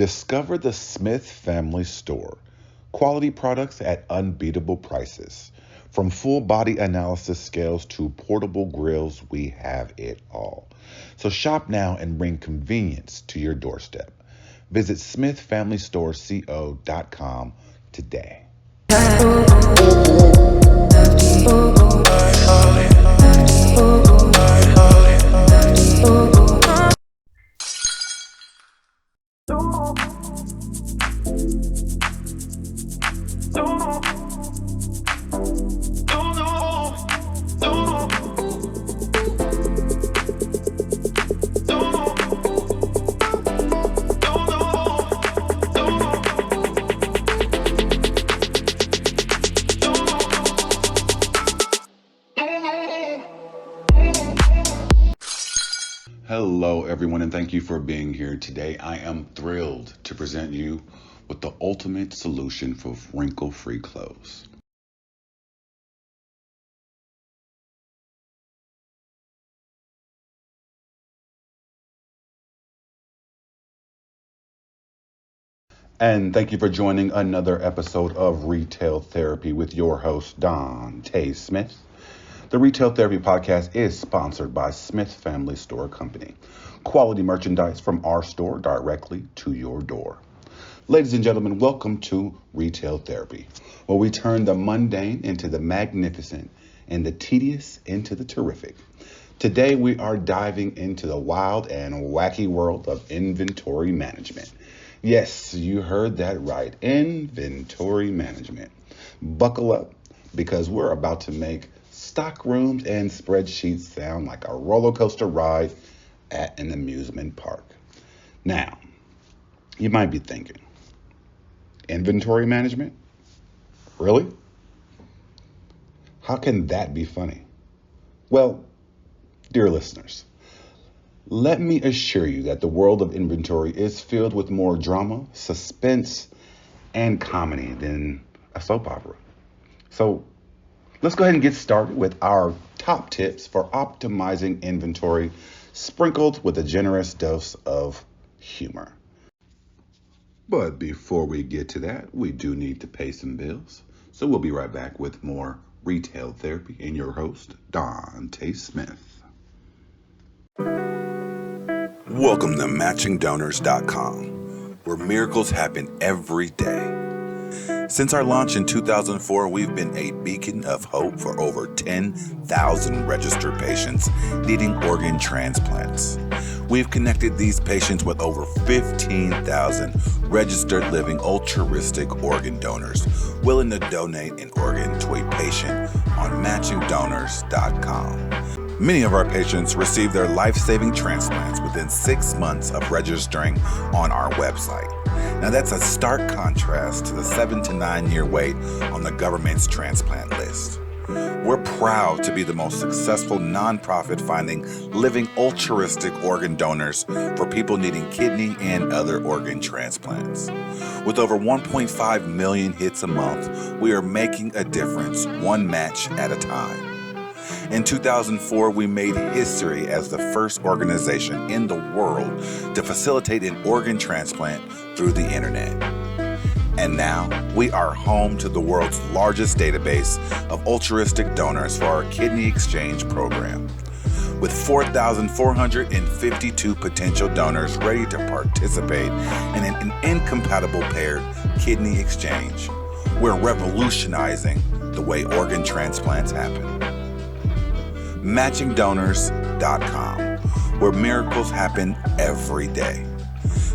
Discover the Smith Family Store. Quality products at unbeatable prices. From full body analysis scales to portable grills, we have it all. So shop now and bring convenience to your doorstep. Visit smithfamilystoreco.com today. Hello, everyone, and thank you for being here today. I am thrilled to present you with the ultimate solution for wrinkle-free clothes. And thank you for joining another episode of Retail Therapy with your host, Dante Smith. The Retail Therapy Podcast is sponsored by Smith Family Store Company. Quality merchandise from our store directly to your door. Ladies and gentlemen, welcome to Retail Therapy, where we turn the mundane into the magnificent and the tedious into the terrific. Today, we are diving into the wild and wacky world of inventory management. Yes, you heard that right, inventory management. Buckle up, because we're about to make stock rooms and spreadsheets sound like a roller coaster ride at an amusement park. Now, you might be thinking, inventory management? Really? How can that be funny? Well, dear listeners, let me assure you that the world of inventory is filled with more drama, suspense, and comedy than a soap opera. So let's go ahead and get started with our top tips for optimizing inventory, sprinkled with a generous dose of humor. But before we get to that, we do need to pay some bills. So we'll be right back with more Retail Therapy and your host, Dante Smith. Welcome to MatchingDonors.com, where miracles happen every day. Since our launch in 2004, we've been a beacon of hope for over 10,000 registered patients needing organ transplants. We've connected these patients with over 15,000 registered living altruistic organ donors willing to donate an organ to a patient on MatchingDonors.com. Many of our patients receive their life-saving transplants within 6 months of registering on our website. Now that's a stark contrast to the 7 to 9 year wait on the government's transplant list. We're proud to be the most successful nonprofit finding living altruistic organ donors for people needing kidney and other organ transplants. With over 1.5 million hits a month, we are making a difference one match at a time. In 2004, we made history as the first organization in the world to facilitate an organ transplant through the internet. And now, we are home to the world's largest database of altruistic donors for our kidney exchange program. With 4,452 potential donors ready to participate in an incompatible paired kidney exchange, we're revolutionizing the way organ transplants happen. MatchingDonors.com, where miracles happen every day.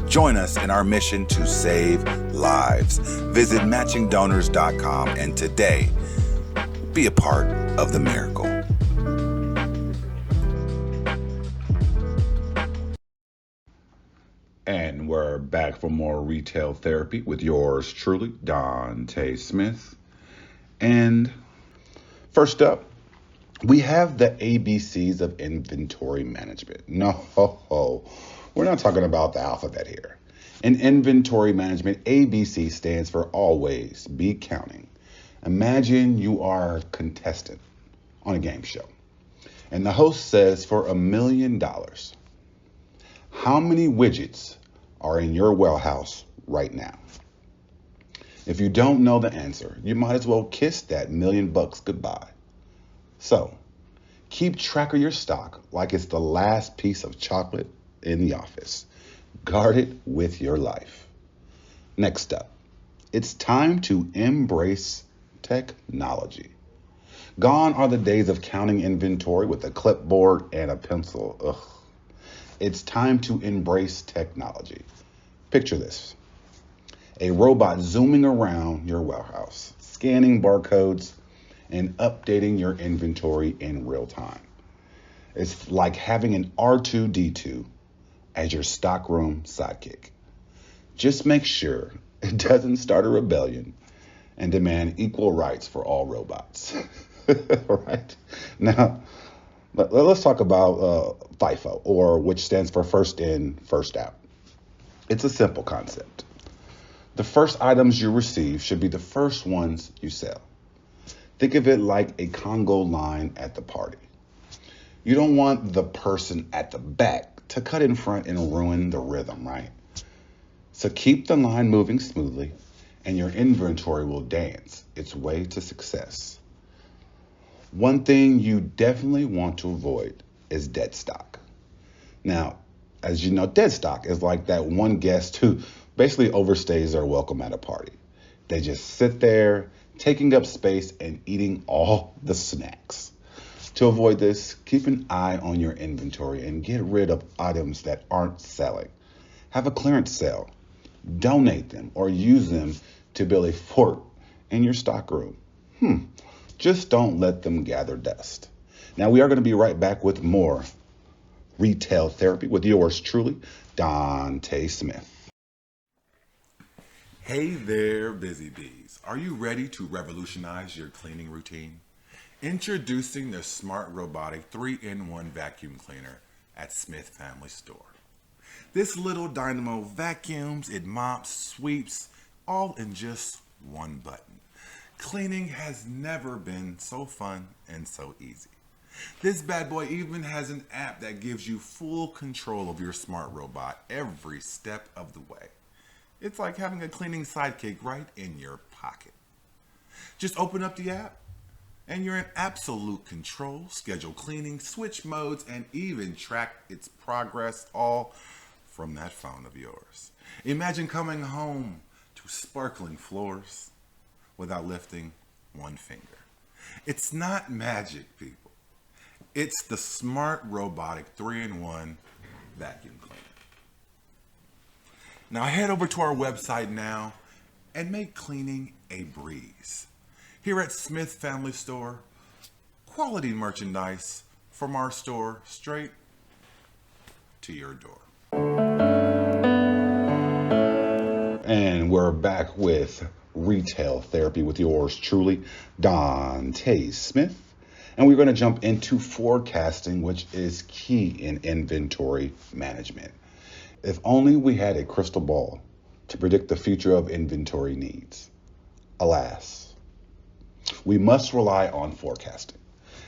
Join us in our mission to save lives. Visit MatchingDonors.com and today, be a part of the miracle. And we're back for more Retail Therapy with yours truly, Dante Smith. And first up, we have the ABCs of inventory management. No, we're not talking about the alphabet here. In inventory management, ABC stands for always be counting. Imagine you are a contestant on a game show, and the host says for $1 million, how many widgets are in your warehouse right now? If you don't know the answer, you might as well kiss that $1,000,000 goodbye. So, keep track of your stock like it's the last piece of chocolate in the office. Guard it with your life. Next up, it's time to embrace technology. Gone are the days of counting inventory with a clipboard and a pencil. Ugh. It's time to embrace technology. Picture this. A robot zooming around your warehouse, scanning barcodes, and updating your inventory in real time. It's like having an R2-D2 as your stockroom sidekick. Just make sure it doesn't start a rebellion and demand equal rights for all robots. All right. Now, let's talk about FIFO, or which stands for first in, first out. It's a simple concept. The first items you receive should be the first ones you sell. Think of it like a Congo line at the party. You don't want the person at the back to cut in front and ruin the rhythm, right? So keep the line moving smoothly and your inventory will dance its way to success. One thing you definitely want to avoid is dead stock. Now, as you know, dead stock is like that one guest who basically overstays their welcome at a party. They just sit there, taking up space and eating all the snacks. To avoid this, keep an eye on your inventory and get rid of items that aren't selling. Have a clearance sale, donate them, or use them to build a fort in your stockroom. Just don't let them gather dust. Now, we are going to be right back with more retail therapy with yours truly, Dante Smith. Hey there, busy bees. Are you ready to revolutionize your cleaning routine? Introducing the smart robotic 3-in-1 vacuum cleaner at Smith Family Store. This little dynamo vacuums, it mops, sweeps, all in just one button. Cleaning has never been so fun and so easy. This bad boy even has an app that gives you full control of your smart robot every step of the way. It's like having a cleaning sidekick right in your pocket. Just open up the app and you're in absolute control. Schedule cleaning, switch modes, and even track its progress, all from that phone of yours. Imagine coming home to sparkling floors without lifting one finger. It's not magic, people. It's the smart robotic 3-in-1 vacuum cleaner. Now head over to our website now and make cleaning a breeze. Here at Smith Family Store, quality merchandise from our store straight to your door. And we're back with retail therapy with yours truly, Dante Smith. And we're going to jump into forecasting, which is key in inventory management. If only we had a crystal ball to predict the future of inventory needs. Alas, we must rely on forecasting.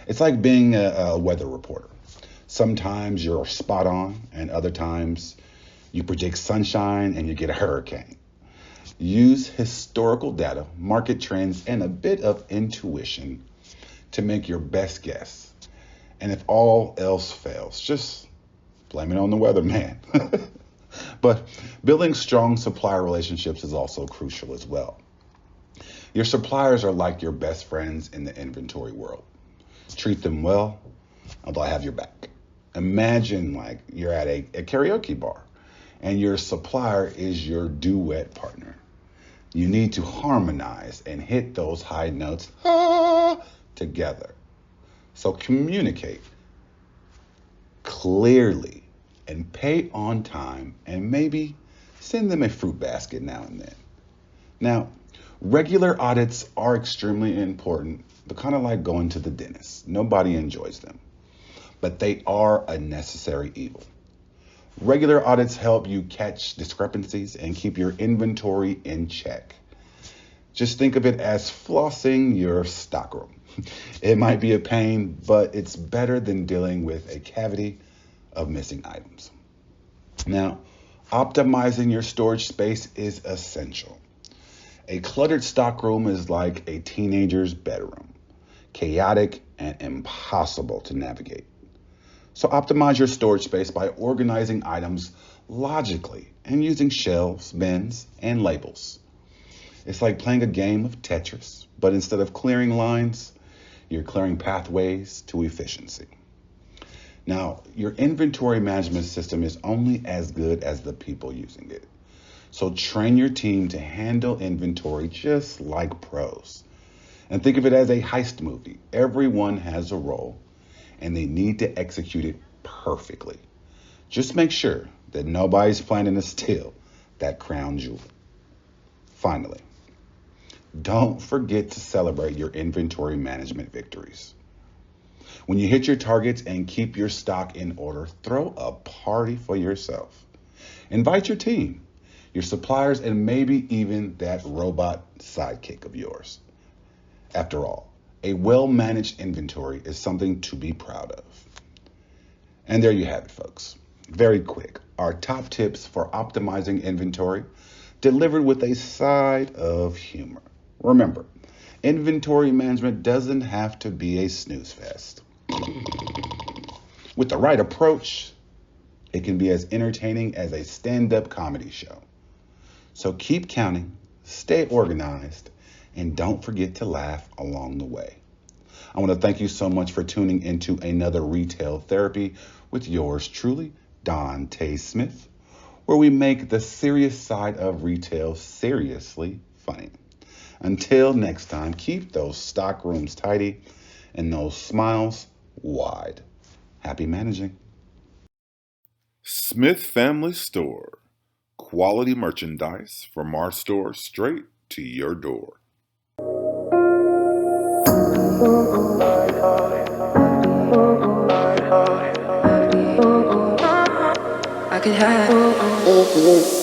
It's like being a weather reporter. Sometimes you're spot on, and other times you predict sunshine and you get a hurricane. Use historical data, market trends, and a bit of intuition to make your best guess. And if all else fails, just blame it on the weatherman. But building strong supplier relationships is also crucial as well. Your suppliers are like your best friends in the inventory world. Treat them well, and they'll have your back. Imagine like you're at a karaoke bar and your supplier is your duet partner. You need to harmonize and hit those high notes together. So communicate clearly and pay on time, and maybe send them a fruit basket now and then. Now, regular audits are extremely important, but kind of like going to the dentist. Nobody enjoys them, but they are a necessary evil. Regular audits help you catch discrepancies and keep your inventory in check. Just think of it as flossing your stockroom. It might be a pain, but it's better than dealing with a cavity of missing items. Now, Optimizing your storage space is essential. A cluttered stockroom is like a teenager's bedroom, chaotic and impossible to navigate. So optimize your storage space by organizing items logically and using shelves, bins, and labels. It's like playing a game of Tetris, but instead of clearing lines, you're clearing pathways to efficiency. Now, your inventory management system is only as good as the people using it. So train your team to handle inventory just like pros. And think of it as a heist movie. Everyone has a role and they need to execute it perfectly. Just make sure that nobody's planning to steal that crown jewel. Finally, don't forget to celebrate your inventory management victories. When you hit your targets and keep your stock in order, throw a party for yourself. Invite your team, your suppliers, and maybe even that robot sidekick of yours. After all, a well-managed inventory is something to be proud of. And there you have it, folks. Very quick, our top tips for optimizing inventory, delivered with a side of humor. Remember, inventory management doesn't have to be a snooze fest. With the right approach, it can be as entertaining as a stand-up comedy show. So keep counting, stay organized, and don't forget to laugh along the way. I want to thank you so much for tuning into another Retail Therapy with yours truly, Dante Smith, where we make the serious side of retail seriously funny. Until next time, keep those stock rooms tidy and those smiles wide. Happy managing. Smith Family Store. Quality merchandise from our store straight to your door. I could have